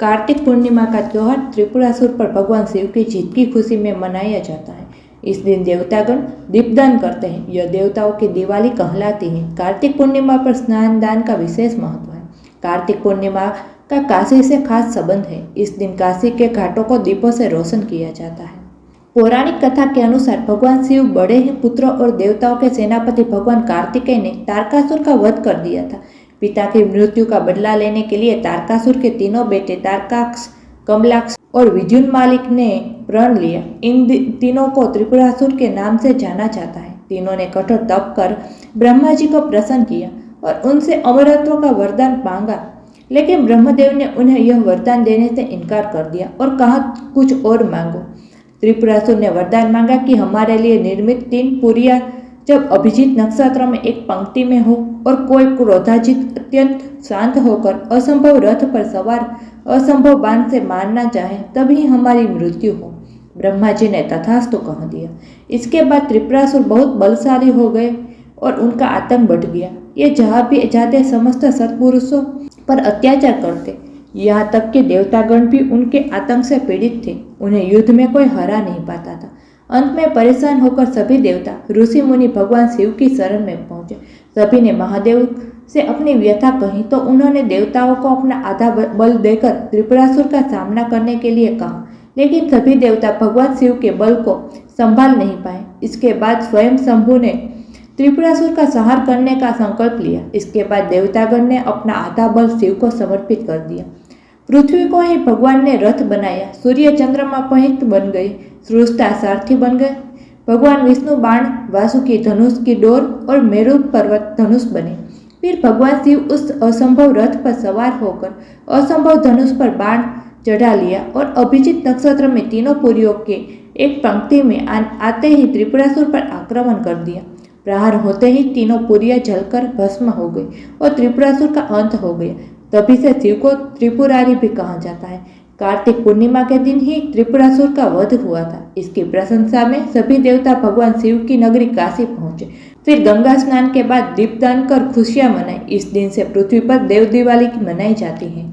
कार्तिक पूर्णिमा का त्योहार त्रिपुरासुर पर भगवान शिव की जीत की खुशी में मनाया जाता है। इस दिन देवतागण दीपदान करते हैं। यह देवताओं की दिवाली कहलाती है। कार्तिक पूर्णिमा पर स्नान दान का विशेष महत्व है। कार्तिक पूर्णिमा का काशी से खास संबंध है। इस दिन काशी के घाटों को दीपों से रोशन किया जाता है। पौराणिक कथा के अनुसार भगवान शिव बड़े ही पुत्र और देवताओं के सेनापति भगवान कार्तिकेय ने तारकासुर का वध कर दिया था। पिता की मृत्यु का बदला लेने के लिए तारकासुर के तीनों बेटे तारकाक्ष, कमलाक्ष और विद्युन्मालिक ने प्रण लिया। इन तीनों को त्रिपुरासुर के नाम से जाना जाता है। तीनों ने कठोर तप कर ब्रह्मा जी को प्रसन्न किया और उनसे अमरत्व का वरदान मांगा, लेकिन ब्रह्मदेव ने उन्हें यह वरदान देने से इनकार कर दिया और कहा कुछ और मांगो। त्रिपुरासुर ने वरदान मांगा कि हमारे लिए निर्मित 3 पुरिया जब अभिजीत नक्षत्र में एक पंक्ति में हो और कोई क्रोधाजित अत्यंत शांत होकर असंभव रथ पर सवार असंभव बाण से मारना चाहे तभी हमारी मृत्यु हो। ब्रह्मा जी ने तथास्तु कह दिया। इसके बाद त्रिपुरासुर बहुत बलशाली हो गए और उनका आतंक बढ़ गया। ये जहाँ भी जाते समस्त सत्पुरुषों पर अत्याचार करते, यहाँ तक कि देवतागण भी उनके आतंक से पीड़ित थे। उन्हें युद्ध में कोई हरा नहीं पाता था। अंत में परेशान होकर सभी देवता ऋषि मुनि भगवान शिव की शरण में पहुंचे। सभी ने महादेव से अपनी व्यथा कही तो उन्होंने देवताओं को अपना आधा बल देकर त्रिपुरासुर का सामना करने के लिए कहा, लेकिन सभी देवता भगवान शिव के बल को संभाल नहीं पाए। इसके बाद स्वयं शंभु ने त्रिपुरासुर का संहार करने का संकल्प लिया। इसके बाद देवतागण ने अपना आधा बल शिव को समर्पित कर दिया। पृथ्वी को ही भगवान ने रथ बनाया। सूर्य चंद्रमा पहित बन गए, सृष्टा सारथी बन गए। भगवान विष्णु बाण, वासुकी धनुष की डोर और मेरु पर्वत धनुष बने। फिर भगवान शिव उस असंभव रथ पर सवार होकर असंभव धनुष पर बाण चढ़ा लिया और अभिजीत नक्षत्र में तीनों पुरियों के एक पंक्ति में आते ही त्रिपुरासुर पर आक्रमण कर दिया। प्रहार होते ही तीनों पुरियां जलकर भस्म हो गई और त्रिपुरासुर का अंत हो गया। तभी से शिव को त्रिपुरारी भी कहा जाता है। कार्तिक पूर्णिमा के दिन ही त्रिपुरासुर का वध हुआ था। इसकी प्रशंसा में सभी देवता भगवान शिव की नगरी काशी पहुंचे। फिर गंगा स्नान के बाद दीपदान कर खुशियां मनाई। इस दिन से पृथ्वी पर देव दिवाली मनाई जाती है।